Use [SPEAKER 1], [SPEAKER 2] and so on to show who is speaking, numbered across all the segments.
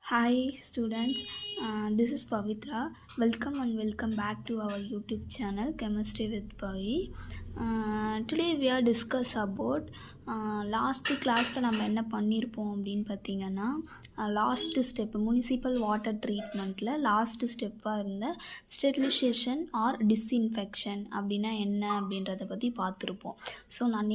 [SPEAKER 1] Hi students, this is Pavitra. Welcome back to our YouTube channel Chemistry with Pavi. Today we are discuss about last கிளாஸில் நம்ம என்ன பண்ணியிருப்போம் அப்படின்னு பார்த்தீங்கன்னா last step municipal water ட்ரீட்மெண்ட்டில் last ஸ்டெப்பாக இருந்த ஸ்டெரிலைசேஷன் ஆர் டிஸ்இன்ஃபெக்ஷன் அப்படின்னா என்ன அப்படின்றத பற்றி பார்த்துருப்போம். ஸோ நான்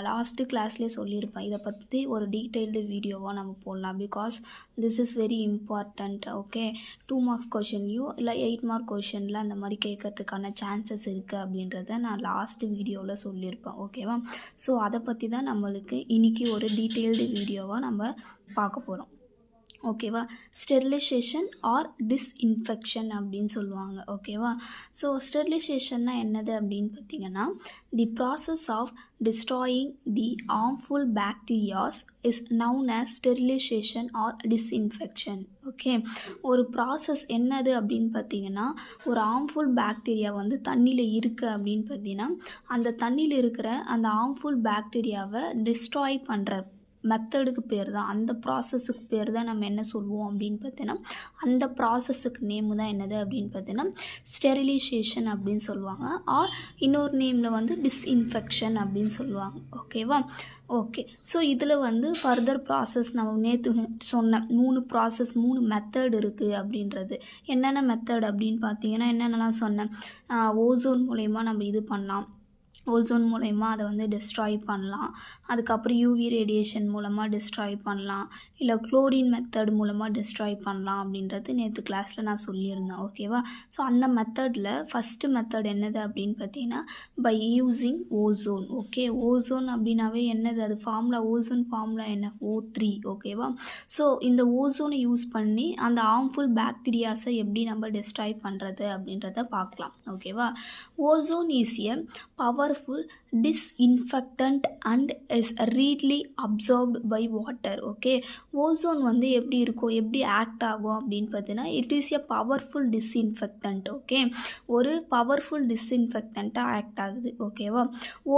[SPEAKER 1] லாஸ்ட்டு கிளாஸ்லேயே சொல்லியிருப்பேன், இதை பற்றி ஒரு டீட்டெயில்டு வீடியோவாக நம்ம போடலாம். Because this is very important. Okay, 2 marks கொஷின்லையும் இல்லை 8 மார்க் கொஷனில் அந்த மாதிரி கேட்கறதுக்கான சான்சஸ் இருக்குது அப்படின்றத நான் லாஸ்ட்டு வீடியோவில் சொல்லியிருப்பேன். ஓகேவா? ஸோ அதை பற்றி தான் நம்மளுக்கு இன்றைக்கி ஒரு டீட்டெயில்டு வீடியோவாக நம்ம பார்க்க போகிறோம். ஓகேவா? ஸ்டெரிலைசேஷன் ஆர் டிஸ்இன்ஃபெக்ஷன் அப்படின்னு சொல்லுவாங்க. ஓகேவா? ஸோ ஸ்டெரிலைசேஷன்னா என்னது அப்படின்னு பார்த்தீங்கன்னா the process of destroying the harmful bacteria is known as sterilization or disinfection. Okay, ஒரு ப்ராசஸ் என்னது அப்படின்னு பார்த்தீங்கன்னா ஒரு ஹார்ம்ஃபுல் பாக்டீரியா வந்து தண்ணியில் இருக்குது அப்படின்னு பார்த்தீங்கன்னா அந்த தண்ணியில் இருக்கிற அந்த ஹார்ம்ஃபுல் பாக்டீரியாவை டிஸ்ட்ராய் பண்ணுற மெத்தடுக்கு பேர் தான், அந்த ப்ராசஸுக்கு பேர் தான் நம்ம என்ன சொல்லுவோம் அப்படின்னு பார்த்தீங்கன்னா அந்த ப்ராசஸுக்கு நேமு தான் என்னது அப்படின்னு பார்த்தீங்கன்னா ஸ்டெரிலைசேஷன் அப்படின்னு சொல்லுவாங்க. ஆர் இன்னொரு நேமில் வந்து டிஸ்இன்ஃபெக்ஷன் அப்படின்னு சொல்லுவாங்க. ஓகேவா? ஓகே, ஸோ இதில் வந்து ஃபர்தர் ப்ராசஸ் நம்ம நேற்று சொன்ன 3 மெத்தட் இருக்குது அப்படின்றது. என்னென்ன மெத்தட் அப்படின்னு பார்த்தீங்கன்னா என்னென்னலாம் சொன்னேன், ஓசோன் மூலயமா நம்ம இது பண்ணலாம், ஓசோன் மூலயமா அதை வந்து டிஸ்ட்ராய் பண்ணலாம், அதுக்கப்புறம் யூவி ரேடியேஷன் மூலமாக டிஸ்ட்ராய் பண்ணலாம், இல்லை குளோரின் மெத்தட் மூலமாக டிஸ்ட்ராய் பண்ணலாம் அப்படின்றது நேற்று கிளாஸில் நான் சொல்லியிருந்தேன். ஓகேவா? ஸோ அந்த மெத்தடில் ஃபஸ்ட்டு மெத்தட் என்னது அப்படின்னு பார்த்தீங்கன்னா by using ozone. Okay, ozone அப்படின்னாவே என்னது, அது ஃபார்முலா, ஓசோன் ஃபார்முலா என்ன, O3. ஓகேவா? ஸோ இந்த ஓசோனை யூஸ் பண்ணி அந்த ஹார்ம்ஃபுல் பாக்டீரியாஸை எப்படி நம்ம டிஸ்ட்ராய் பண்ணுறது அப்படின்றத பார்க்கலாம். ஓகேவா? Ozone is a powerful disinfectant and is readily absorbed by water. Okay, ozone வந்து எப்படி இருக்கும், எப்படி ஆக்ட் ஆகும் அப்படின்னு பார்த்தீங்கன்னா it is a powerful disinfectant. Okay, ஒரு பவர்ஃபுல் டிஸ்இன்ஃபெக்டண்ட்டாக ஆக்ட் ஆகுது. ஓகேவா?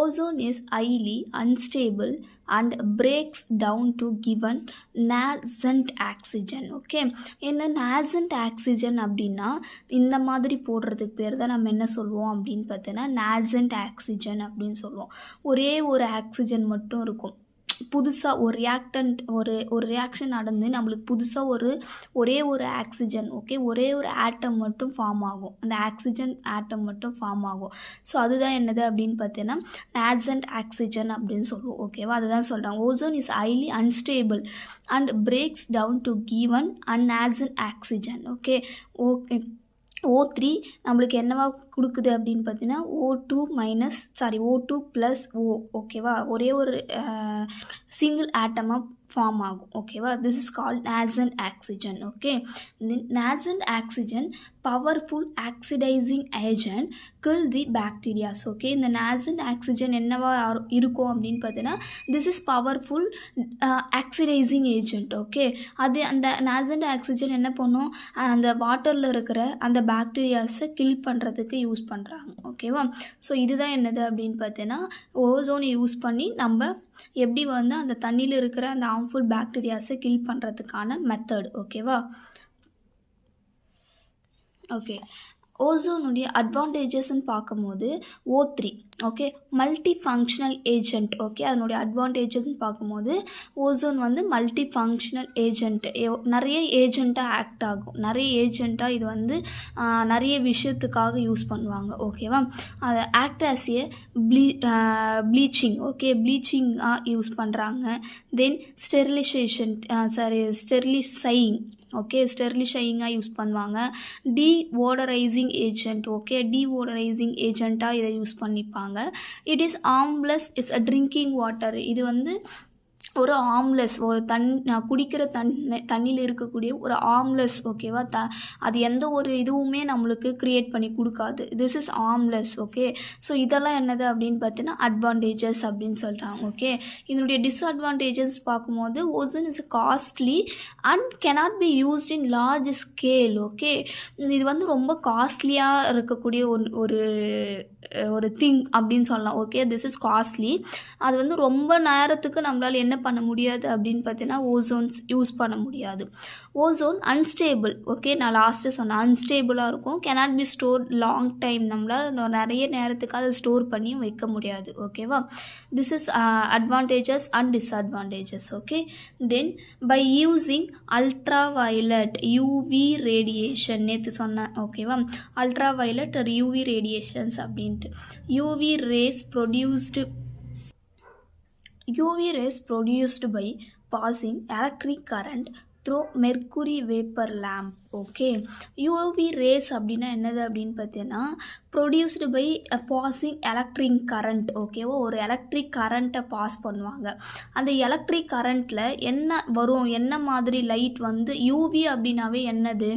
[SPEAKER 1] Ozone is highly unstable and breaks down to given nascent oxygen. Okay, என்ன nascent oxygen அப்படின்னா இந்த மாதிரி போடுறதுக்கு பேர் தான் நம்ம என்ன சொல்லுவோம் அப்படின்னு பார்த்தீங்கன்னா nascent oxygen அப்படின்னு சொல்லுவோம். ஒரே ஒரு ஆக்சிஜன் மட்டும் இருக்கும். புதுசாக ஒரு ரியாக்டன்ட் ஒரு ரியாக்ஷன் நடந்து நம்மளுக்கு புதுசாக ஒரே ஒரு ஆக்சிஜன், ஓகே, ஒரே ஒரு ஆட்டம் மட்டும் ஃபார்ம் ஆகும், அந்த ஆக்சிஜன் ஆட்டம் மட்டும் ஃபார்ம் ஆகும். ஸோ அதுதான் என்னது அப்படின்னு பார்த்தீங்கன்னா nascent ஆக்சிஜன் அப்படின்னு சொல்லுவோம். ஓகேவா? அதுதான் சொல்கிறாங்க, ozone is highly unstable and breaks down to given and nascent oxygen. Okay, okay, O3 நம்மளுக்கு என்னவா கொடுக்குது அப்படின்னு பார்த்தீங்கன்னா O2 + O. ஓகேவா? ஒரே ஒரு சிங்கிள் ஆட்டமாக ஃபார்ம் ஆகும். ஓகேவா? This is called nascent oxygen. Okay, nascent oxygen powerful oxidising agent kill the bacterias. Okay, இந்த nascent ஆக்சிஜன் என்னவா இருக்கும் அப்படின்னு பார்த்தீங்கன்னா this is powerful oxidising agent. Okay, அது அந்த nascent ஆக்சிஜன் என்ன பண்ணும், அந்த வாட்டரில் இருக்கிற அந்த பாக்டீரியாஸை கில் பண்ணுறதுக்கு யூஸ் பண்ணுறாங்க. ஓகேவா? ஸோ இதுதான் என்னது அப்படின்னு பார்த்தீங்கன்னா ஓசோனை யூஸ் பண்ணி நம்ம எப்படி வந்து அந்த தண்ணியில் இருக்கிற அந்த ஹார்ம்ஃபுல் பாக்டீரியாஸை கில் பண்ணுறதுக்கான மெத்தட். ஓகேவா? ஓகே, ஓசோனுடைய அட்வான்டேஜஸ்ன்னு பார்க்கும்போது O3, okay, multi functional agent. Okay, அதனுடைய அட்வான்டேஜஸ்ன்னு பார்க்கும்போது ஓசோன் வந்து மல்டி ஃபங்க்ஷனல் ஏஜென்ட், நிறைய ஏஜெண்ட்டாக ஆக்ட் ஆகும், நிறைய ஏஜெண்ட்டாக இது வந்து நிறைய விஷயத்துக்காக யூஸ் பண்ணுவாங்க. ஓகேவா? அதை act as a bleaching. Okay, ப்ளீச்சிங்காக யூஸ் பண்ணுறாங்க. Then sterilising. ஓகே, ஸ்டெரிலைசிங்காக யூஸ் பண்ணுவாங்க. Deodorising agent. ஓகே, டீவோடரைசிங் ஏஜென்ட்டாக இதை யூஸ் பண்ணிப்பாங்க. It is harmless is a drinking water. இது வந்து ஒரு ஹார்ம்லெஸ், ஒரு குடிக்கிற தண்ணியில் இருக்கக்கூடிய ஒரு ஹார்ம்லெஸ். ஓகேவா? அது எந்த ஒரு இதுவுமே நம்மளுக்கு க்ரியேட் பண்ணி கொடுக்காது. This is harmless. Okay, so இதெல்லாம் என்னது அப்படின்னு பார்த்தீங்கன்னா அட்வான்டேஜஸ் அப்படின்னு சொல்கிறாங்க. ஓகே, இதனுடைய டிஸ்அட்வான்டேஜஸ் பார்க்கும்போது ozone is costly and cannot be used in large scale. Okay, இது வந்து ரொம்ப காஸ்ட்லியாக இருக்கக்கூடிய ஒரு ஒரு திங் அப்படின்னு சொல்லலாம். Okay, this is costly. அது வந்து ரொம்ப நேரத்துக்கு நம்மளால் என்ன பண்ண முடியாது அப்படின்னு பார்த்தீங்கன்னா ஓசோன்ஸ் யூஸ் பண்ண முடியாது. Ozone unstable. ஓகே, நான் லாஸ்ட்டு சொன்னேன் அன்ஸ்டேபிளாக இருக்கும். Cannot be store long time. நம்மளால் நிறைய நேரத்துக்கு அதை ஸ்டோர் பண்ணியும் வைக்க முடியாது. ஓகேவா, this is advantages and disadvantages. Okay, then by using ultraviolet UV radiation நேற்று சொன்னேன். ஓகேவா, அல்ட்ரா வயலட் ஒரு யூவி ரேடியேஷன்ஸ் அப்படின்ட்டு. UV rays produced by passing electric current through mercury vapor lamp. ஓகே, யூவி ரேஸ் அப்படின்னா என்னது அப்படின்னு பார்த்தீங்கன்னா produced by passing electric current. ஓகேவா, ஒரு எலக்ட்ரிக் கரண்ட்டை பாஸ் பண்ணுவாங்க. அந்த எலக்ட்ரிக் கரண்ட்டில் என்ன வரும், என்ன மாதிரி லைட் வந்து யூவி அப்படின்னாவே என்னது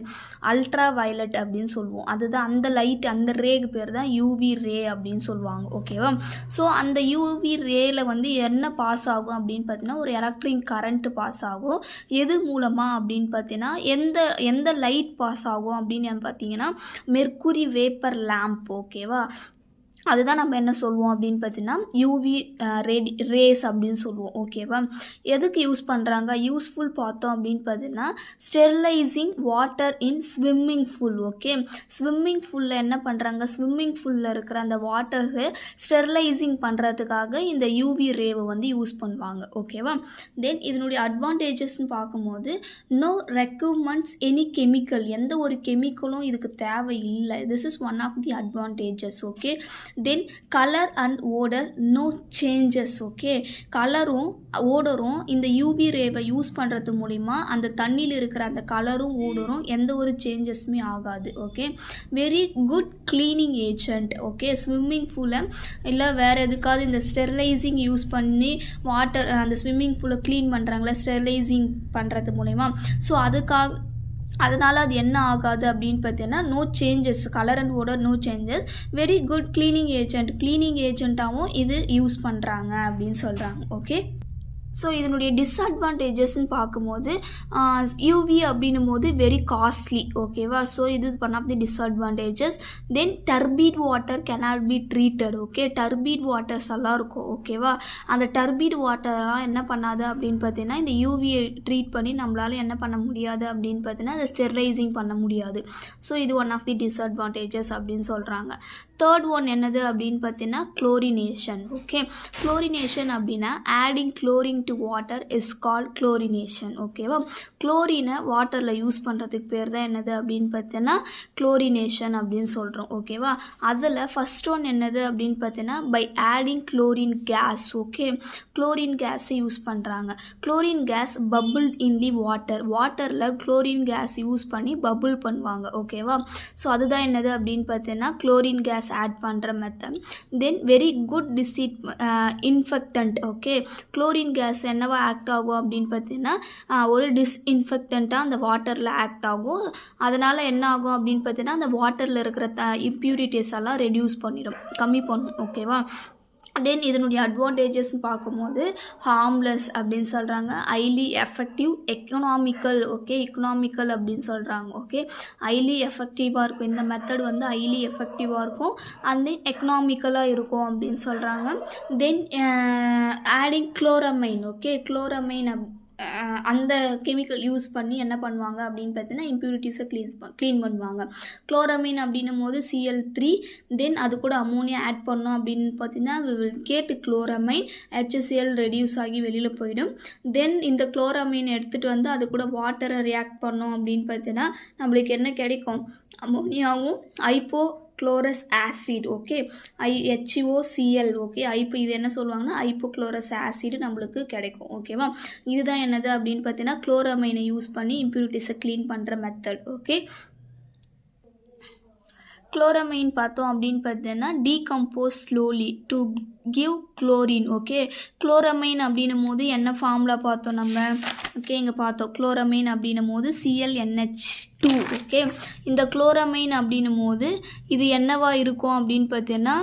[SPEAKER 1] அல்ட்ரா வயலட் அப்படின்னு சொல்லுவோம். அதுதான் அந்த லைட், அந்த ரேக்கு பேர் தான் யூவி ரே அப்படின்னு சொல்லுவாங்க. ஓகேவா, ஸோ அந்த யூவி ரேயில் வந்து என்ன பாஸ் ஆகும் அப்படின்னு பார்த்தீங்கன்னா ஒரு எலக்ட்ரிக் கரண்ட்டு பாஸ் ஆகும். எது மூலமாக அப்படின்னு பார்த்தீங்கன்னா எந்த லைட் பாஸ் ஆகும் அப்படின்னு பார்த்தீங்கன்னா மெர்க்குரி வேப்பர் லேம்ப். ஓகேவா, அதுதான் நம்ம என்ன சொல்லுவோம் அப்படின்னு பார்த்தீங்கன்னா யூவி ரேஸ் அப்படின்னு சொல்லுவோம். ஓகேவா, எதுக்கு யூஸ் பண்ணுறாங்க, யூஸ்ஃபுல் பார்த்தோம் அப்படின்னு பார்த்தீங்கன்னா sterilising water in swimming pool. Okay, swimming பூலில் என்ன பண்ணுறாங்க, ஸ்விம்மிங் பூலில் இருக்கிற அந்த வாட்டரை ஸ்டெரிலைசிங் பண்ணுறதுக்காக இந்த யூவி ரேவை வந்து யூஸ் பண்ணுவாங்க. ஓகேவா, தென் இதனுடைய அட்வான்டேஜஸ்ன்னு பார்க்கும்போது நோ ரெக்யூர்மெண்ட்ஸ் எனி கெமிக்கல், எந்த ஒரு கெமிக்கலும் இதுக்கு தேவை இல்லை. This is one of the advantages. Okay, then colour and odour no changes. Okay, கலரும் ஓடரும் இந்த யூவி ரேவை யூஸ் பண்ணுறது மூலிமா அந்த தண்ணியில் இருக்கிற அந்த கலரும் ஓடரும் எந்த ஒரு சேஞ்சஸுமே ஆகாது. Okay, very good cleaning agent. Okay, swimming பூலை இல்லை வேறு எதுக்காவது இந்த ஸ்டெரிலைசிங் யூஸ் பண்ணி வாட்டர் அந்த ஸ்விம்மிங் பூலை க்ளீன் பண்ணுறாங்களா ஸ்டெரிலைசிங் பண்ணுறது மூலிமா, ஸோ அதனால் அது என்ன ஆகாது அப்படின்னு பார்த்தீங்கன்னா no changes, colour and odour no changes, very good cleaning ஏஜென்ட்டாகவும் இது யூஸ் பண்ணுறாங்க அப்படின்னு சொல்கிறாங்க. ஓகே, ஸோ இதனுடைய டிஸ்அட்வான்டேஜஸ்ன்னு பார்க்கும்போது யூவி அப்படின்னும் போது வெரி காஸ்ட்லி. ஓகேவா, ஸோ இது is one of the disadvantages. Then turbid water cannot be treated. Okay, turbid waters எல்லாம் இருக்கும். ஓகேவா, அந்த டர்பீட் வாட்டர்லாம் என்ன பண்ணாது அப்படின்னு பார்த்தீங்கன்னா இந்த யூவியை ட்ரீட் பண்ணி நம்மளால் என்ன பண்ண முடியாது அப்படின்னு பார்த்தீங்கன்னா அதை ஸ்டெரிலைசிங் பண்ண முடியாது. ஸோ இது ஒன் ஆஃப் தி டிஸ்அட்வான்டேஜஸ் அப்படின்னு சொல்கிறாங்க. தேர்ட் ஒன் என்னது அப்படின்னு பார்த்தீங்கன்னா குளோரினேஷன். ஓகே, குளோரினேஷன் அப்படின்னா adding chlorine to water is call chlorination. ஓகேவா, குளோரினை வாட்டரில் யூஸ் பண்ணுறதுக்கு பேர் தான் என்னது அப்படின்னு பார்த்தீங்கன்னா குளோரினேஷன் அப்படின்னு சொல்கிறோம். ஓகேவா, அதில் ஃபஸ்ட் ஒன் என்னது அப்படின்னு பார்த்தீங்கன்னா by adding chlorine gas. Okay, chlorine கேஸை யூஸ் பண்ணுறாங்க. Chlorine gas bubble in the வாட்டரில் குளோரின் கேஸ் யூஸ் பண்ணி பபுள் பண்ணுவாங்க. ஓகேவா, ஸோ அதுதான் என்னது அப்படின்னு பார்த்தீங்கன்னா குளோரின் கேஸ் ஆட் பண்ணுற method. Then very good disinfectant. Okay, chlorine gas என்னவா ஆக்ட் ஆகும் அப்படின்னு பார்த்தீங்கன்னா ஒரு டிஸ்இன்ஃபெக்டண்ட்டாக அந்த வாட்டரில் ஆக்ட் ஆகும். அதனால் என்ன ஆகும் அப்படின்னு பார்த்தீங்கன்னா அந்த வாட்டரில் இருக்கிற இம்ப்யூரிட்டிஸ் எல்லாம் ரெடியூஸ் பண்ணிடும், கம்மி பண்ணும். ஓகேவா, தென் இதனுடைய அட்வான்டேஜஸ்ன்னு பார்க்கும்போது ஹார்ம்லெஸ் அப்படின்னு சொல்கிறாங்க, highly effective, economical. Okay, economical அப்படின்னு சொல்கிறாங்க. ஓகே, ஹைலி எஃபெக்டிவாக இருக்கும் இந்த மெத்தட் வந்து ஹைலி எஃபெக்டிவாக இருக்கும் அண்ட் தென் எக்கனாமிக்கலாக இருக்கும் அப்படின்னு சொல்கிறாங்க. தென் ஆடிங் குளோரமைன். ஓகே, குளோரமைன் அந்த கெமிக்கல் யூஸ் பண்ணி என்ன பண்ணுவாங்க அப்படின்னு பார்த்தீங்கன்னா இம்ப்யூரிட்டிஸை க்ளீன் பண்ணுவாங்க. குளோரமைன் அப்படின்னும் போது Cl3, தென் அது கூட அமோனியா ஆட் பண்ணோம் அப்படின்னு பார்த்தீங்கன்னா we will get குளோரமைன், HCl reduce ஆகி வெளியில் போயிடும். தென் இந்த குளோரமைன் எடுத்துகிட்டு வந்து அது கூட வாட்டரை ரியாக்ட் பண்ணோம் அப்படின்னு பார்த்தீங்கன்னா நம்மளுக்கு என்ன கிடைக்கும், அமோனியாவும் hypochlorous acid. Okay, HOCl. Okay, இது என்ன சொல்லுவாங்கன்னா ஹைப்போக்ளோரஸ் ஆசிட் நம்மளுக்கு கிடைக்கும். ஓகேவா, இதுதான் என்னது அப்படின்னு பார்த்தீங்கன்னா குளோரமைனை யூஸ் பண்ணி இம்ப்யூரிட்டிஸை க்ளீன் பண்ணுற மெத்தட். ஓகே, குளோரமைன் பார்த்தோம் அப்படின்னு பார்த்தீங்கன்னா decompose slowly to give chlorine. Okay, chloramine அப்படின்னும் போது என்ன ஃபார்முலா பார்த்தோம் நம்ம. ஓகே, இங்கே பார்த்தோம் குளோரமைன் அப்படின்னும் போது ClNH2. ஓகே, இந்த குளோரமைன் அப்படின்னும் போது இது என்னவா இருக்கும் அப்படின்னு பார்த்தீங்கன்னா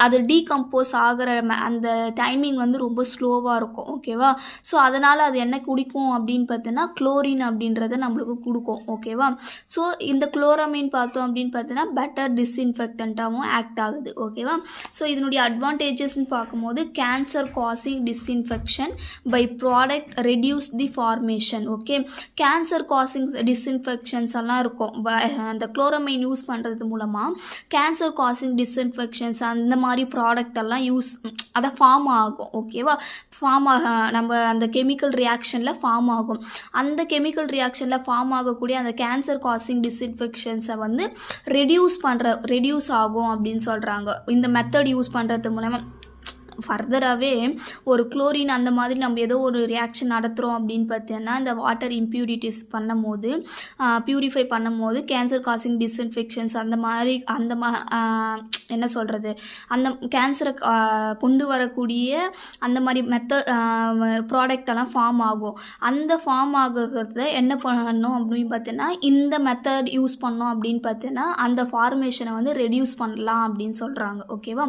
[SPEAKER 1] அது டீகம்போஸ் ஆகிற அந்த டைமிங் வந்து ரொம்ப ஸ்லோவாக இருக்கும். ஓகேவா? ஸோ அதனால் அது என்ன குடிக்கும் அப்படின்னு பார்த்தீங்கன்னா குளோரின் அப்படின்றத நம்மளுக்கு கொடுக்கும். ஓகேவா? ஸோ இந்த குளோரமைன் பார்த்தோம் அப்படின்னு பார்த்தீங்கன்னா பெட்டர் டிஸ்இன்ஃபெக்டண்ட்டாகவும் ஆக்ட் ஆகுது. ஓகேவா? ஸோ இதனுடைய அட்வான்டேஜஸ்ன்னு பார்க்கும்போது cancer causing disinfection by product reduce the formation. Okay, cancer causing disinfections எல்லாம் இருக்கும். அந்த குளோரமைன் யூஸ் பண்ணுறது மூலமாக கேன்சர் காசிங் டிஸ்இன்ஃபெக்ஷன்ஸ் அந்த மாதிரி ப்ராடக்ட் எல்லாம் அதை ஃபார்ம் ஆகும். ஓகேவா? ஃபார்ம் நம்ம அந்த கெமிக்கல் ரியாக்ஷனில் ஃபார்ம் ஆகும். அந்த கெமிக்கல் ரியாக்ஷனில் ஃபார்ம் ஆகக்கூடிய அந்த கேன்சர் காசிங் டிஸ்இன்ஃபெக்ஷன்ஸை வந்து ரெடியூஸ் ஆகும் அப்படின்னு சொல்கிறாங்க. இந்த மெத்தட் யூஸ் பண்ணுறது மூலமாக ஃபர்தராகவே ஒரு குளோரின் அந்த மாதிரி நம்ம ஏதோ ஒரு ரியாக்ஷன் நடத்துகிறோம் அப்படின்னு பார்த்தீங்கன்னா இந்த வாட்டர் இம்ப்யூரிட்டிஸ் பண்ணும்போது ப்யூரிஃபை பண்ணும்போது கேன்சர் காசிங் டிஸ்இன்ஃபெக்ஷன்ஸ் என்ன சொல்கிறது, அந்த கேன்சரை கொண்டு வரக்கூடிய அந்த மாதிரி ப்ராடக்டெல்லாம் ஃபார்ம் ஆகும். அந்த ஃபார்ம் ஆகுறத என்ன பண்ணணும் அப்படின்னு பார்த்தீங்கன்னா இந்த மெத்தட் யூஸ் பண்ணோம் அப்படின்னு பார்த்தீங்கன்னா அந்த ஃபார்மேஷனை வந்து ரெடியூஸ் பண்ணலாம் அப்படின்னு சொல்கிறாங்க. ஓகேவா?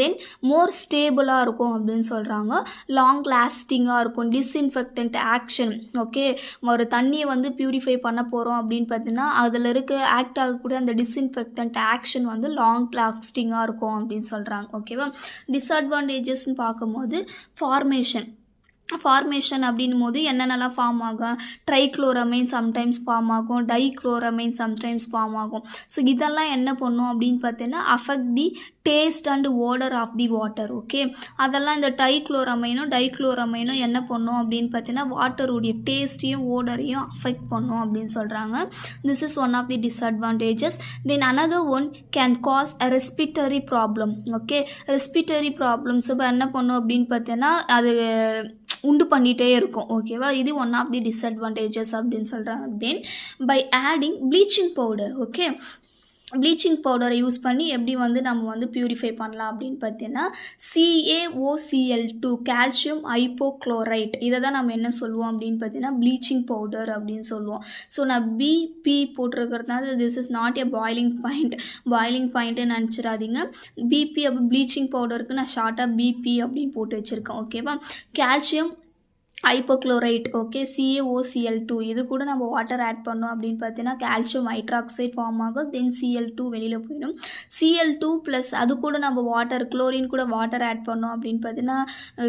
[SPEAKER 1] தென் மோர் ஸ்டேபிளாக இருக்கும் அப்படின்னு சொல்கிறாங்க. லாங் லாஸ்டிங்காக இருக்கும். Disinfectant action. ஓகே, ஒரு தண்ணியை வந்து பியூரிஃபை பண்ண போகிறோம் அப்படின்னு பார்த்தீங்கன்னா அதில் இருக்க ஆக்ட் ஆகக்கூடிய அந்த டிஸ்இன்ஃபெக்டன்ட் ஆக்ஷன் வந்து லாங் லாஸ்டிங்காக இருக்கும் அப்படின்னு சொல்கிறாங்க. ஓகேவா? டிஸ்அட்வான்டேஜஸ்ன்னு பார்க்கும்போது ஃபார்மேஷன் அப்படின்னும் போது என்னென்னலாம் ஃபார்ம் ஆகும், ட்ரைக்ளோரமைன் சம்டைம்ஸ் ஃபார்ம் ஆகும், டைக்ளோரமைன் சம்டைம்ஸ் ஃபார்ம் ஆகும். ஸோ இதெல்லாம் என்ன பண்ணும் அப்படின்னு பார்த்தீங்கன்னா affect the taste and odour of the water. Okay, அதெல்லாம் இந்த டைக்ளோரமைனும் என்ன பண்ணும் அப்படின்னு பார்த்தீங்கன்னா வாட்டருடைய டேஸ்ட்டையும் ஓடரையும் அஃபெக்ட் பண்ணும் அப்படின்னு சொல்கிறாங்க. This is one of the disadvantages. Then another one can cause a respiratory problem. Okay, respiratory problems இப்போ என்ன பண்ணும் அப்படின்னு பார்த்தீங்கன்னா அது உண்டு பண்ணிகிட்டே இருக்கும். ஓகேவா? இது ஒன் ஆஃப் தி டிஸ்அட்வான்டேஜஸ் அப்படின்னு சொல்கிறாங்க. Then by adding bleaching powder. Okay, bleaching பவுடரை யூஸ் பண்ணி எப்படி வந்து நம்ம வந்து பியூரிஃபை பண்ணலாம் அப்படின்னு பார்த்தீங்கன்னா CaOCl2 கால்சியம் ஹைப்போக்ளோரைட் இதை தான் நம்ம என்ன சொல்லுவோம் அப்படின்னு பார்த்தீங்கன்னா ப்ளீச்சிங் பவுடர் அப்படின்னு சொல்லுவோம். ஸோ நான் BP போட்டிருக்கிறதுனால this is not a boiling பாயிண்ட்டுன்னு நினச்சிடாதீங்க. BP அப்போ ப்ளீச்சிங் பவுடருக்கு நான் ஷார்ட்டாக BP அப்படின்னு போட்டு வச்சுருக்கேன். ஓகேவா? Calcium hypochlorite. ஓகே, CaOCl2 இது கூட நம்ம வாட்டர் ஆட் பண்ணோம் அப்படின்னு பார்த்தீங்கன்னா கால்சியம் ஹைட்ராக்சைடு ஃபார்ம் ஆகும். தென் Cl2 வெளியில் போயிடும். Cl2 ப்ளஸ் அது கூட நம்ம குளோரின் கூட வாட்டர் ஆட் பண்ணோம் அப்படின்னு பார்த்தீங்கன்னா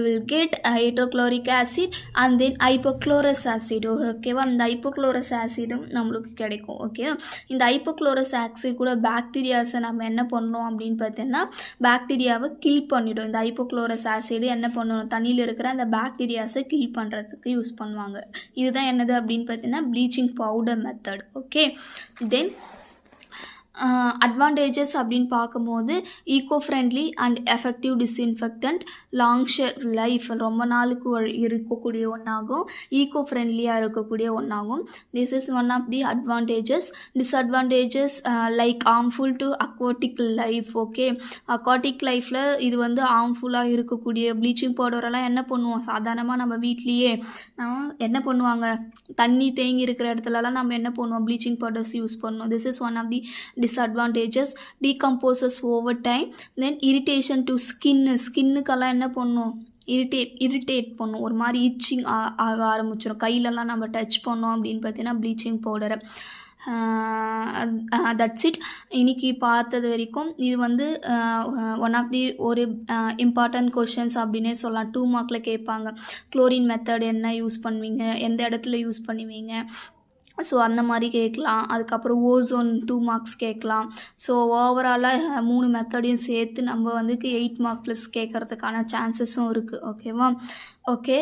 [SPEAKER 1] will get hydrochloric acid and then hypochlorous acid. ஓகேவா? இந்த ஹைப்போக்ளோரஸ் ஆசிடும் நம்மளுக்கு கிடைக்கும். ஓகே, இந்த ஹைப்போக்ளோரஸ் ஆசிட் கூட பாக்டீரியாஸை நம்ம என்ன பண்ணோம் அப்படின்னு பார்த்தீங்கன்னா பாக்டீரியாவை கில் பண்ணிடும். இந்த ஹைப்போக்ளோரஸ் ஆசிட் என்ன பண்ணணும், தண்ணியில் இருக்கிற அந்த பாக்டீரியாஸை கில் பண்ணுறதுக்கு யூஸ் பண்ணுவாங்க. இதுதான் என்னது அப்படின்னு பார்த்தீங்கன்னா bleaching powder method. Okay, then advantages அப்படின்னு பார்க்கும்போது eco friendly and effective disinfectant, long shelf life ரொம்ப நாளுக்கு இருக்கக்கூடிய ஒன்றாகும், ஈகோ ஃப்ரெண்ட்லியாக இருக்கக்கூடிய ஒன்றாகும். This is one of the advantages. Disadvantages like harmful to aquatic life. Okay, aquatic லைஃப்பில் இது வந்து ஹார்ம்ஃபுல்லாக இருக்கக்கூடிய ப்ளீச்சிங் பவுடரெல்லாம் என்ன பண்ணுவோம், சாதாரணமாக நம்ம வீட்லேயே என்ன பண்ணுவாங்க, தண்ணி தேங்கி இருக்கிற இடத்துலலாம் நம்ம என்ன பண்ணுவோம், ப்ளீச்சிங் பவுடர்ஸ் யூஸ் பண்ணுவோம். This is one of the disadvantages. Decomposes over time. Then irritation to ஸ்கின்னுக்கெல்லாம் என்ன பண்ணும், இரிட்டேட் பண்ணும், ஒரு மாதிரி இச்சிங் ஆக ஆரம்பிச்சிடும். கையிலலாம் நம்ம டச் பண்ணோம் அப்படின்னு பார்த்தீங்கன்னா ப்ளீச்சிங் பவுடரை. That's it. இன்றைக்கி பார்த்தது வரைக்கும் இது வந்து ஒன் ஆஃப் தி ஒரு இம்பார்ட்டன்ட் கொஷின்ஸ் அப்படின்னே சொல்லலாம். 2 மார்க்கில் கேட்பாங்க. குளோரின் மெத்தட் என்ன யூஸ் பண்ணுவீங்க, எந்த இடத்துல யூஸ் பண்ணுவீங்க, ஸோ அந்த மாதிரி கேட்கலாம். அதுக்கப்புறம் ஓசோன் 2 மார்க்ஸ் கேட்கலாம். ஸோ ஓவராலாக 3 மெத்தடையும் சேர்த்து நம்ம வந்து 8 மார்க் ப்ளஸ் கேட்குறதுக்கான சான்சஸும் இருக்குது. ஓகேவா? ஓகே,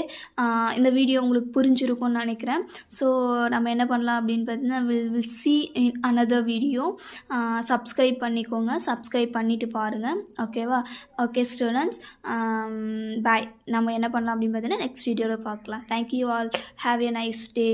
[SPEAKER 1] இந்த வீடியோ உங்களுக்கு புரிஞ்சிருக்கும்னு நினைக்கிறேன். ஸோ நம்ம என்ன பண்ணலாம் அப்படின்னு பார்த்தீங்கன்னா will see in another video. Subscribe பண்ணிக்கோங்க, சப்ஸ்கிரைப் பண்ணிவிட்டு பாருங்கள். ஓகேவா? ஓகே ஸ்டூடெண்ட்ஸ், பாய். நம்ம என்ன பண்ணலாம் அப்படின்னு பார்த்தீங்கன்னா நெக்ஸ்ட் வீடியோவில் பார்க்கலாம். Thank you all. Have a nice day.